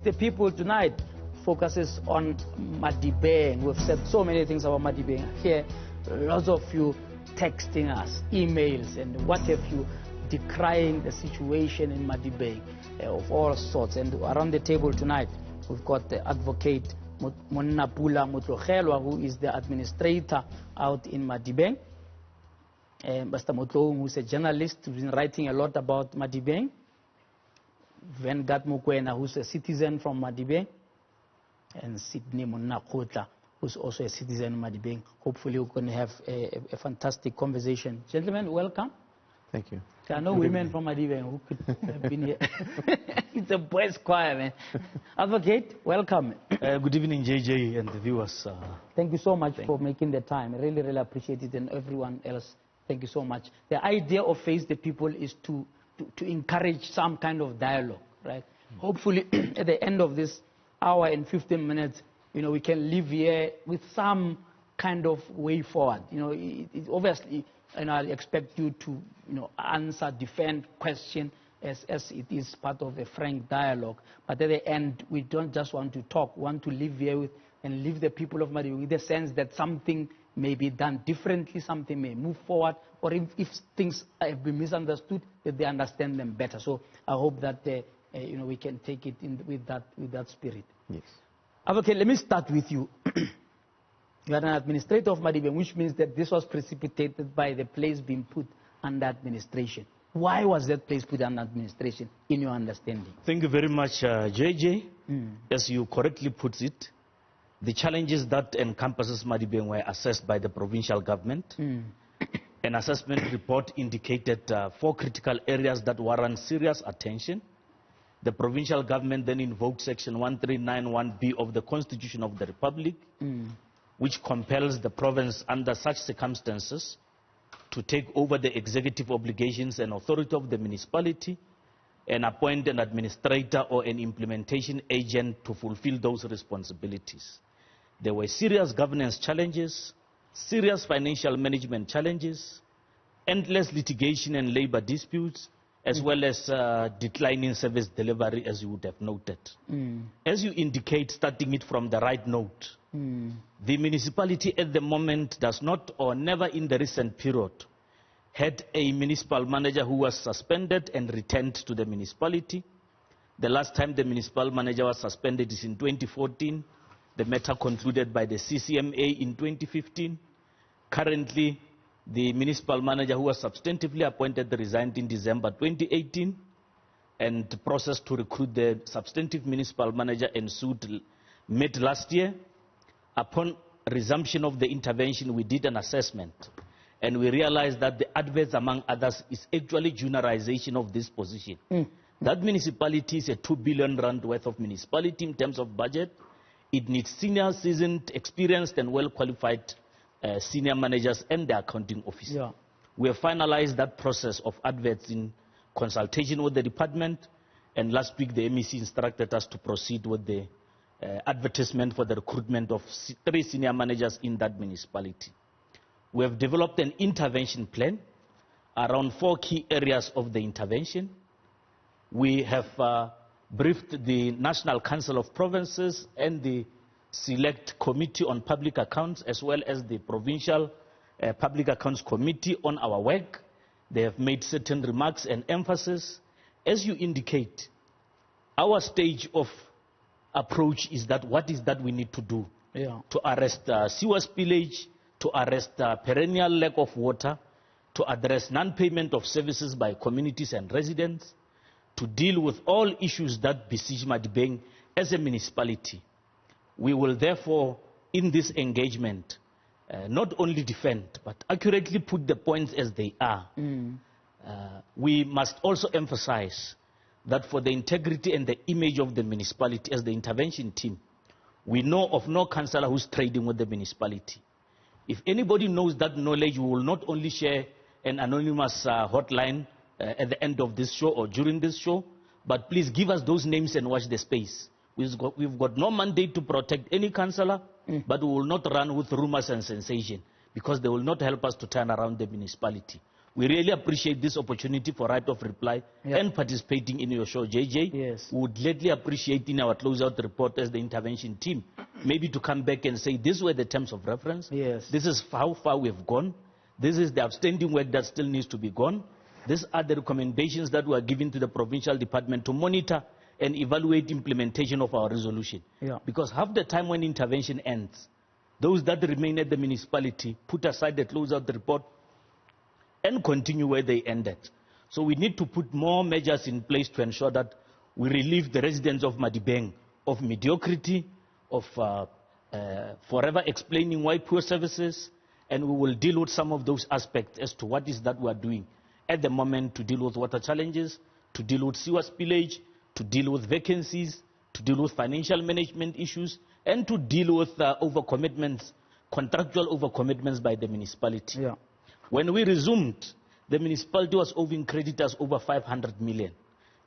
the People tonight focuses on Madibeng. We've said so many things about Madibeng here. Lots of you texting us, emails, and what have you, decrying the situation in Madibeng of all sorts. And around the table tonight, we've got the advocate Monnapula Motlogelwa, who is the administrator out in Madibeng. Mr. Motlo, who's a journalist, who's been writing a lot about Madibeng. Vengat Mukwena, who's a citizen from Madibeng. And Sydney Monnakotla, who's also a citizen of Madibeng. Hopefully we're going to have a fantastic conversation. Gentlemen, welcome. Thank you. There are no women from Madibeng who could have been here. It's a boys' choir, man. Advocate, welcome. Good evening, JJ and the viewers. Thank you so much for making the time. I really, really appreciate it, and everyone else. Thank you so much. The idea of Face the People is to encourage some kind of dialogue, right? Hopefully, at the end of this hour and 15 minutes, we can live here with some kind of way forward. It obviously, I expect you to, answer, defend, question as it is part of a frank dialogue. But at the end, we don't just want to talk, we want to live here with and leave the people of Madibeng with the sense that something may be done differently, something may move forward, or if things have been misunderstood, that they understand them better. So I hope that we can take it with that spirit. Yes. Okay, let me start with you. You are an administrator of Madibeng, which means that this was precipitated by the place being put under administration. Why was that place put under administration, in your understanding? Thank you very much, JJ. As you correctly put it, the challenges that encompasses Madibeng were assessed by the provincial government. An assessment report indicated 4 critical areas that warrant serious attention. The provincial government then invoked Section 1391B of the Constitution of the Republic, which compels the province under such circumstances to take over the executive obligations and authority of the municipality and appoint an administrator or an implementation agent to fulfill those responsibilities. There were serious governance challenges, serious financial management challenges, endless litigation and labor disputes, as well as declining service delivery, as you would have noted. As you indicate, starting it from the right note, the municipality at the moment does not, or never in the recent period, had a municipal manager who was suspended and returned to the municipality. The last time the municipal manager was suspended is in 2014. The matter concluded by the CCMA in 2015. Currently, the municipal manager who was substantively appointed resigned in December 2018, and the process to recruit the substantive municipal manager ensued mid last year. Upon resumption of the intervention, we did an assessment, and we realized that the adverts, among others, is actually juniorization of this position. That municipality is a 2 billion rand worth of municipality in terms of budget. It needs senior, seasoned, experienced, and well-qualified senior managers and the accounting officer. Yeah. We have finalized that process of adverts in consultation with the department, and last week the MEC instructed us to proceed with the advertisement for the recruitment of 3 senior managers in that municipality. We have developed an intervention plan around 4 key areas of the intervention. We have briefed the National Council of Provinces and the Select Committee on Public Accounts, as well as the Provincial Public Accounts Committee on our work. They have made certain remarks and emphasis. As you indicate, our stage of approach is that what is that we need to do to arrest sewer spillage, to arrest perennial lack of water, to address non-payment of services by communities and residents, to deal with all issues that besiege Madibeng as a municipality. We will therefore, in this engagement, not only defend, but accurately put the points as they are. We must also emphasize that for the integrity and the image of the municipality as the intervention team, we know of no councillor who's trading with the municipality. If anybody knows that knowledge, we will not only share an anonymous hotline at the end of this show or during this show, but please give us those names and watch the space. We've got no mandate to protect any councillor, but we will not run with rumors and sensation, because they will not help us to turn around the municipality. We really appreciate this opportunity for right of reply and participating in your show, JJ. Yes. We would gladly appreciate in our closeout report as the intervention team, maybe to come back and say, these were the terms of reference. Yes. This is how far we've gone. This is the outstanding work that still needs to be done. These are the recommendations that were given to the provincial department to monitor and evaluate implementation of our resolution. Because half the time when intervention ends, those that remain at the municipality put aside the closeout report and continue where they ended. So we need to put more measures in place to ensure that we relieve the residents of Madibeng of mediocrity, of forever explaining why poor services, and we will deal with some of those aspects as to what is that we are doing at the moment to deal with water challenges, to deal with sewer spillage, to deal with vacancies, to deal with financial management issues, and to deal with overcommitments, contractual overcommitments by the municipality. When we resumed, the municipality was owing creditors over 500 million.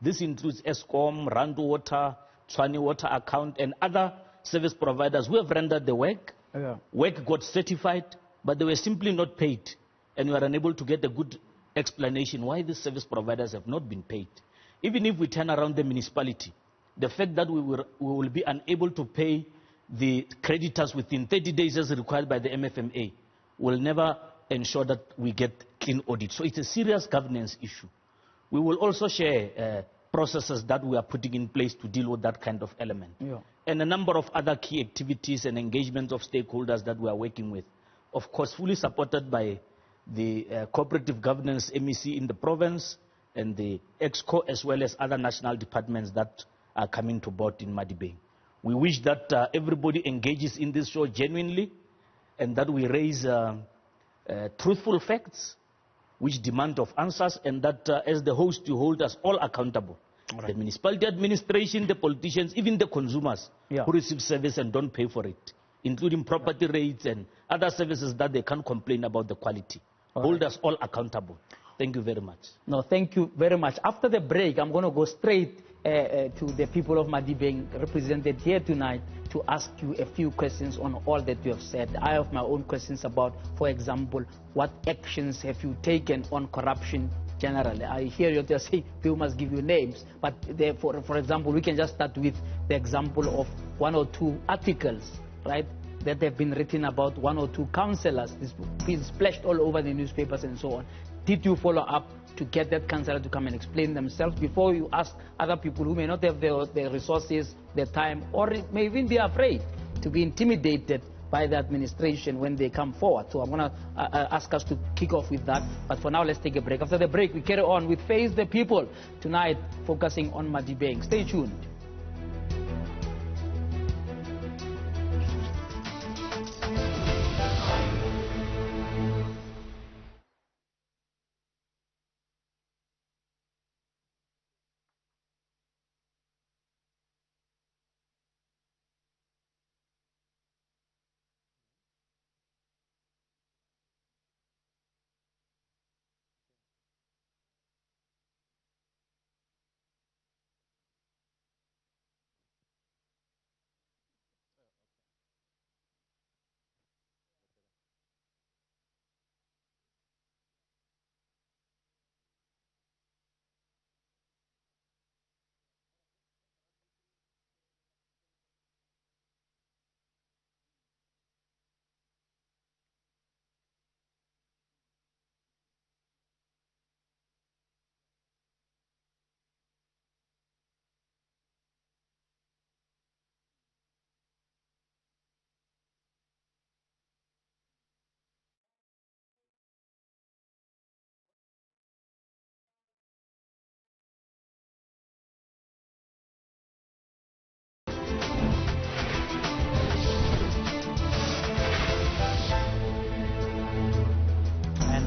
This includes Eskom, Rand Water, Tshwane Water Account, and other service providers who have rendered the work. Work got certified, but they were simply not paid. And we are unable to get a good explanation why these service providers have not been paid. Even if we turn around the municipality, the fact that we will be unable to pay the creditors within 30 days as required by the MFMA will never ensure that we get clean audit. So it's a serious governance issue. We will also share processes that we are putting in place to deal with that kind of element. And a number of other key activities and engagements of stakeholders that we are working with. Of course, fully supported by the cooperative governance MEC in the province and the EXCO, as well as other national departments that are coming to board in Madibeng. We wish that everybody engages in this show genuinely and that we raise truthful facts which demand of answers, and that as the host you hold us all accountable. The municipality administration, the politicians, even the consumers who receive service and don't pay for it, including property rates and other services that they can't complain about the quality. Hold us all accountable. Thank you very much. No, thank you very much. After the break, I'm going to go straight to the people of Madibeng represented here tonight to ask you a few questions on all that you have said. I have my own questions about, for example, what actions have you taken on corruption generally? I hear you just saying people must give you names, but for example, we can just start with the example of one or two articles, right, that have been written about one or two councillors. It's been splashed all over the newspapers and so on. Did you follow up to get that councillor to come and explain themselves before you ask other people who may not have the resources, the time, or may even be afraid to be intimidated by the administration when they come forward? So I'm going to ask us to kick off with that. But for now, let's take a break. After the break, we carry on with Face the People tonight, focusing on Madibeng. Stay tuned.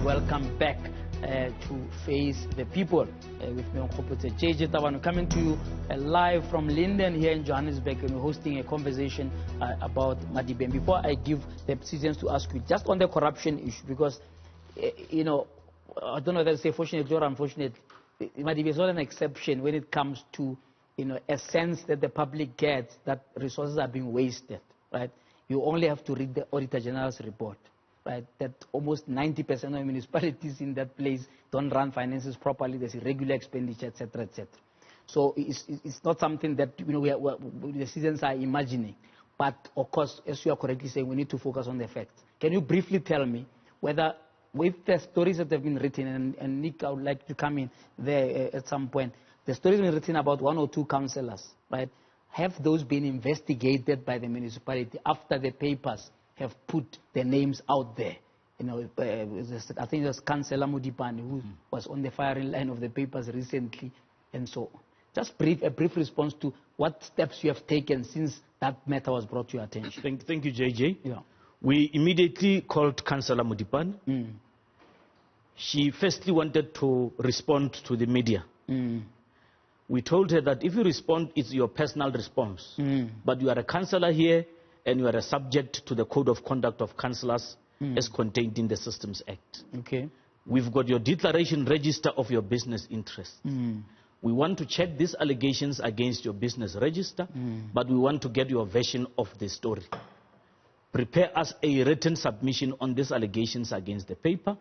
Welcome back to Face the People with me on JJ Tabane, coming to you live from Linden here in Johannesburg, and we're hosting a conversation about Madibeng. Before I give the citizens to ask you just on the corruption issue, because you know, I don't know whether to say fortunately or unfortunately, Madibeng is not an exception when it comes to, you know, a sense that the public gets that resources are being wasted, right? You only have to read the Auditor General's report. right? That almost 90% of municipalities in that place don't run finances properly. There's irregular expenditure, etc., etc. So it's not something that the citizens are imagining. But of course, as you are correctly saying, we need to focus on the facts. Can you briefly tell me whether, with the stories that have been written, and Nick, I would like to come in there at some point, the stories have been written about 1 or 2 councillors, right? Have those been investigated by the municipality after the papers have put the names out there? I think it was Councillor Madibeng who was on the firing line of the papers recently, and so on. Just a brief response to what steps you have taken since that matter was brought to your attention. Thank you, JJ. Yeah. We immediately called Councillor Madibeng. She firstly wanted to respond to the media. We told her that if you respond, it's your personal response. But you are a councillor here, and you are a subject to the Code of Conduct of Councillors as contained in the Systems Act. Okay. We've got your declaration register of your business interests. We want to check these allegations against your business register, but we want to get your version of the story. Prepare us a written submission on these allegations against the paper.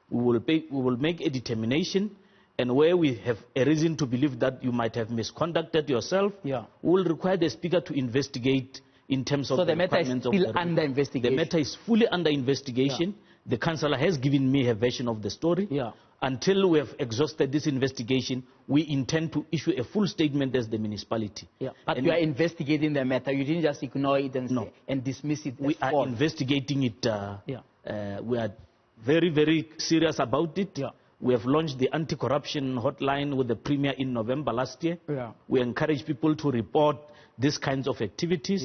We will make a determination, and where we have a reason to believe that you might have misconducted yourself, we will require the Speaker to investigate in terms of the matter is still under investigation. The matter is fully under investigation. The councillor has given me her version of the story. Until we have exhausted this investigation, we intend to issue a full statement as the municipality. But you are investigating the matter. You didn't just ignore it and dismiss it. We are investigating it. We are very, very serious about it. We have launched the anti-corruption hotline with the Premier in November last year. We encourage people to report these kinds of activities.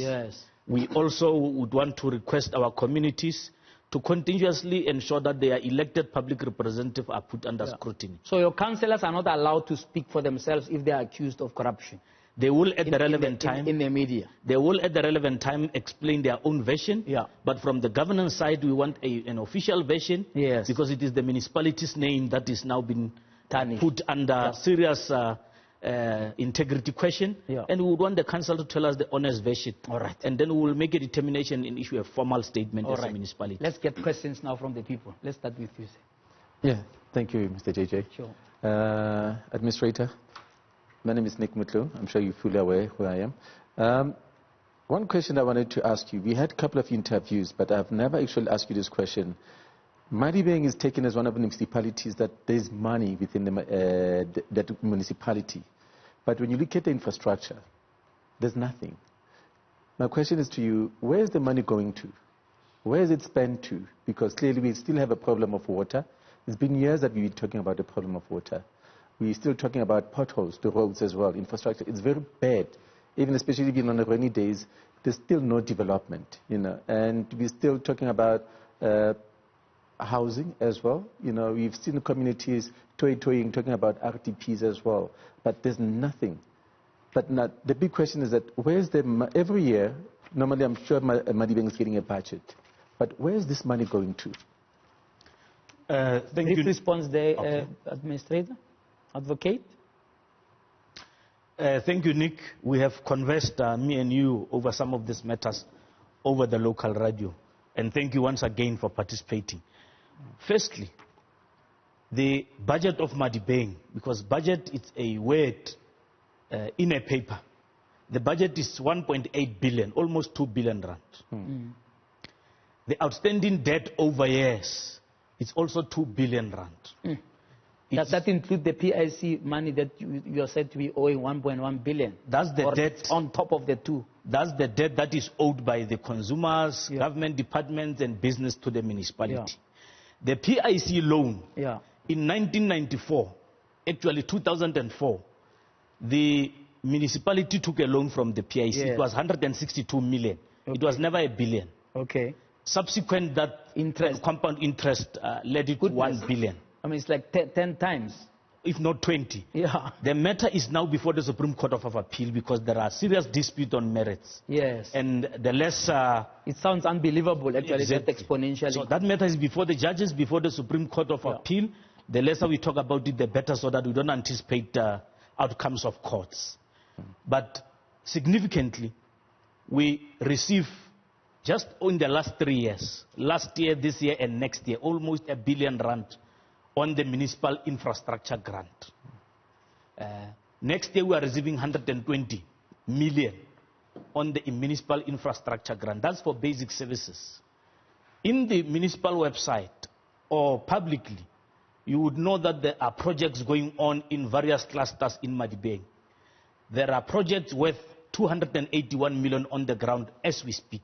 We also would want to request our communities to continuously ensure that their elected public representatives are put under scrutiny. So your councillors are not allowed to speak for themselves if they are accused of corruption? They will at the relevant time. In the media? They will at the relevant time explain their own version. But from the governance side, we want an official version. Because it is the municipality's name that is now been put under serious integrity question. And we would want the council to tell us the honest version. And then we will make a determination and issue a formal statement as a municipality. Let's get questions now from the people. Let's start with you, sir. Thank you, Mr. JJ. Sure. Administrator, my name is Nick Mutlu. I'm sure you're fully aware who I am. One question I wanted to ask you. We had a couple of interviews, but I've never actually asked you this question. Madibeng is taken as one of the municipalities that there's money within that municipality. But when you look at the infrastructure, there's nothing. My question is to you, where is the money going to? Where is it spent to? Because clearly we still have a problem of water. It's been years that we've been talking about the problem of water. We're still talking about potholes, the roads as well, infrastructure. It's very bad. Even especially even on the rainy days, there's still no development, And we're still talking about housing as well. We've seen communities toying, talking about RTPs as well. But there's nothing. But the big question is that where's every year, normally I'm sure Madibeng is getting a budget. But where is this money going to? Thank you. Response there, Administrator? Advocate? Thank you, Nick. We have conversed, me and you, over some of these matters over the local radio. And thank you once again for participating. Firstly, the budget of Madibeng, because budget is a word in a paper. The budget is 1.8 billion, almost 2 billion rand. The outstanding debt over years is also 2 billion rand. Does that include the PIC money that you are said to be owing 1.1 billion? That's the debt on top of the 2. That's the debt that is owed by the consumers, government departments, and business to the municipality. The PIC loan, in 1994, actually 2004, the municipality took a loan from the PIC. It was 162 million. It was never a billion. Subsequent that compound interest led it to 1 billion. I mean, it's like 10 times. If not 20. The matter is now before the Supreme Court of Appeal because there are serious disputes on merits. And the less... it sounds unbelievable, actually, that exponentially. So that matter is before the judges, before the Supreme Court of Appeal. The lesser we talk about it, the better, so that we don't anticipate outcomes of courts. But significantly, we receive Just in the last 3 years, last year, this year, and next year, almost R1 billion on the municipal infrastructure grant. Next year, we are receiving 120 million on the municipal infrastructure grant. That's for basic services. In the municipal website or publicly, you would know that there are projects going on in various clusters in Madibeng. There are projects worth 281 million on the ground as we speak.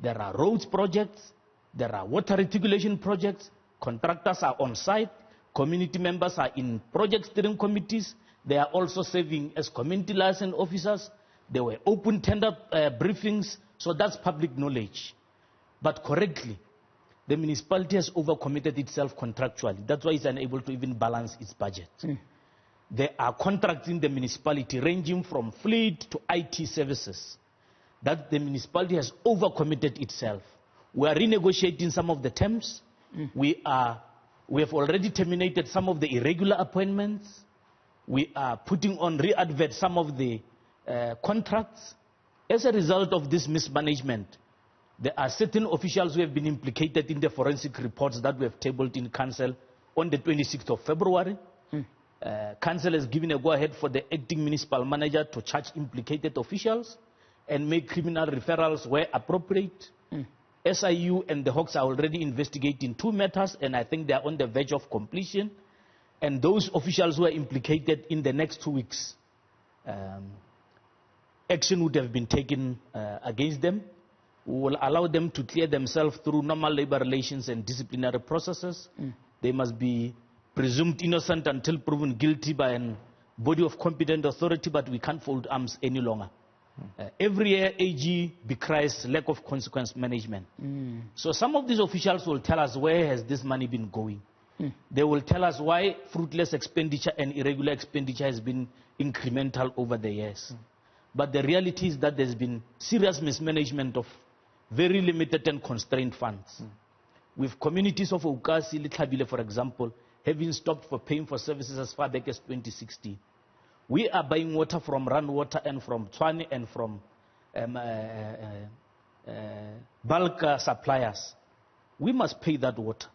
There are roads projects, there are water reticulation projects, contractors are on site, community members are in project steering committees, they are also serving as community liaison officers, there were open tender briefings, so that's public knowledge. But correctly, the municipality has overcommitted itself contractually. That's why it's unable to even balance its budget. There are contracts in the municipality ranging from fleet to IT services that the municipality has overcommitted itself. We are renegotiating some of the terms. We have already terminated some of the irregular appointments. We are putting on re-advert some of the contracts. As a result of this mismanagement, there are certain officials who have been implicated in the forensic reports that we have tabled in Council on the 26th of February. Council has given a go-ahead for the acting municipal manager to charge implicated officials and make criminal referrals where appropriate. SIU and the Hawks are already investigating 2 matters, and I think they are on the verge of completion. And those officials who are implicated, in the next 2 weeks, action would have been taken against them. We will allow them to clear themselves through normal labor relations and disciplinary processes. They must be presumed innocent until proven guilty by a body of competent authority, but we can't fold arms any longer. Every year, AG decries lack of consequence management. So some of these officials will tell us where has this money been going. They will tell us why fruitless expenditure and irregular expenditure has been incremental over the years. But the reality is that there's been serious mismanagement of very limited and constrained funds. With communities of Ukasi, Litlabile, for example, having stopped for paying for services as far back as 2016. We are buying water from Run Water and from Tshwane and from bulk suppliers. We must pay that water.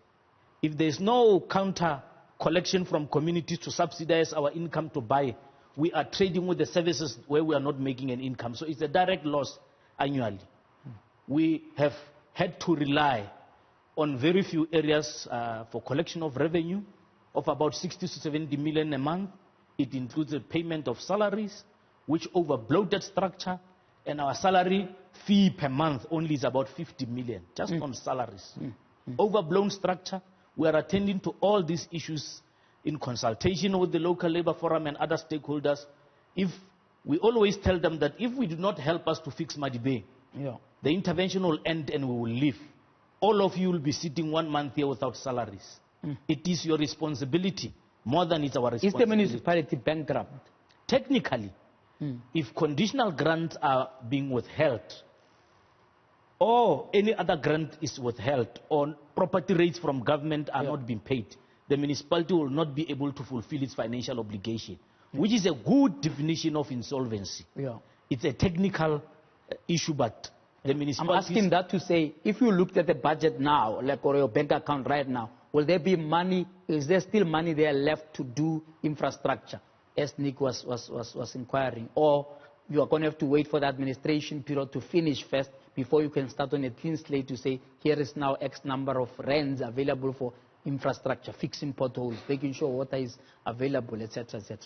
If there's no counter collection from communities to subsidize our income to buy, we are trading with the services where we are not making an income. So it's a direct loss annually. We have had to rely on very few areas for collection of revenue of about 60 to 70 million a month. It includes the payment of salaries, which over bloated structure, and our salary fee per month only is about 50 million, just on salaries. Overblown structure. We are attending to all these issues in consultation with the local labor forum and other stakeholders. If we always tell them that if we do not help us to fix Madibeng, the intervention will end and we will leave. All of you will be sitting 1 month here without salaries. It is your responsibility more than it's our responsibility. Is the municipality bankrupt? Technically, if conditional grants are being withheld, or any other grant is withheld, or property rates from government are not being paid, the municipality will not be able to fulfill its financial obligation, which is a good definition of insolvency. It's a technical issue, but the municipality... I'm asking that to say, if you looked at the budget now, like or your bank account right now, will there be money, is there still money there left to do infrastructure, as Nick was inquiring? Or you are going to have to wait for the administration period to finish first before you can start on a clean slate to say, here is now X number of rands available for infrastructure, fixing potholes, making sure water is available, etc., etc.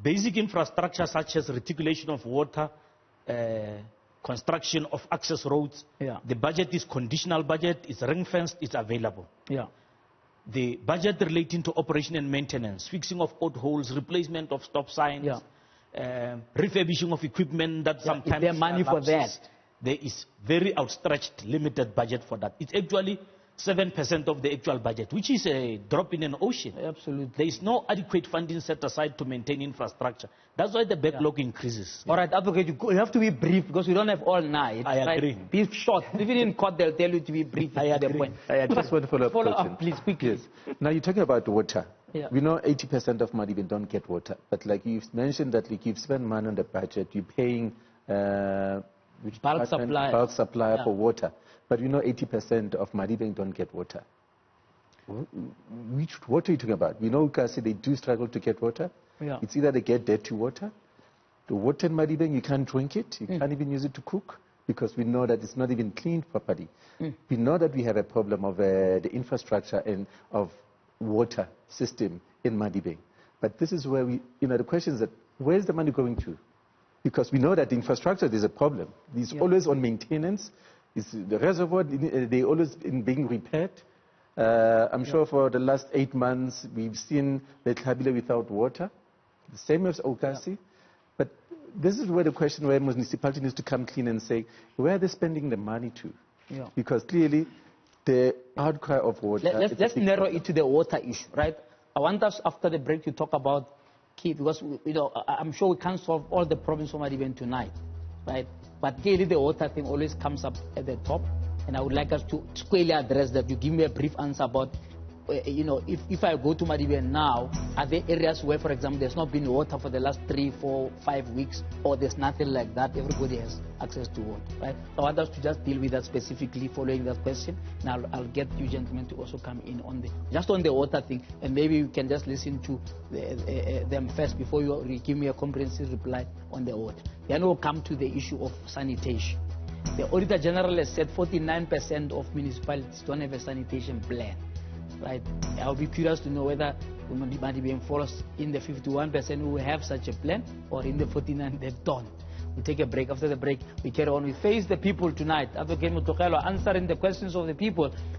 Basic infrastructure such as reticulation of water, construction of access roads, the budget is conditional budget, it's ring-fenced, it's available. The budget relating to operation and maintenance, fixing of potholes, replacement of stop signs, refurbishing of equipment that sometimes... Is there money for that? There is very outstretched, limited budget for that. It's actually 7% of the actual budget, which is a drop in an ocean. Absolutely. There is no adequate funding set aside to maintain infrastructure. That's why the backlog increases. All right, Advocate, you have to be brief because we don't have all night. I agree. Be short. Even in court, they'll tell you to be brief. I agree. Just one follow-up question. Follow up, please, quickly. Yes. Now, you're talking about water. We know 80% of Madibeng don't get water. But like you've mentioned that like you've spent money on the budget, you're paying which bulk supplier for water. But we know 80% of Madibeng don't get water. Which water are you talking about? We know Kasi, they do struggle to get water. Yeah. It's either they get dirty water. The water in Madibeng, you can't drink it. You can't even use it to cook because we know that it's not even cleaned properly. We know that we have a problem of the infrastructure and of water system in Madibeng. But this is where the question is that where's the money going to? Because we know that the infrastructure, there's a problem. It's always on maintenance. It's the reservoir, they always being repaired. I'm sure for the last 8 months, we've seen the Tabile without water. The same as Okasi. But this is where the question where municipality needs to come clean and say, where are they spending the money to? Yeah. Because clearly, the outcry of water... Let's narrow it to the water issue, right? I want us, after the break, to talk about key, because I'm sure we can't solve all the problems from Madibeng tonight, right? But clearly the water thing always comes up at the top, and I would like us to squarely address that. You give me a brief answer about, if I go to Madibeng now, are there areas where, for example, there's not been water for the last 3, 4, 5 weeks, or there's nothing like that? Everybody has access to water, right? So I want us to just deal with that specifically following that question. Now I'll get you gentlemen to also come in on just on the water thing, and maybe you can just listen to them first before you give me a comprehensive reply on the water. Then we'll come to the issue of sanitation. The Auditor General has said 49% of municipalities don't have a sanitation plan. Right? I'll be curious to know whether Madibeng falls in the 51% who have such a plan, or in the 49% that don't. We take a break. After the break, we carry on. We face the people tonight. Advocate Motlogelwa answering the questions of the people.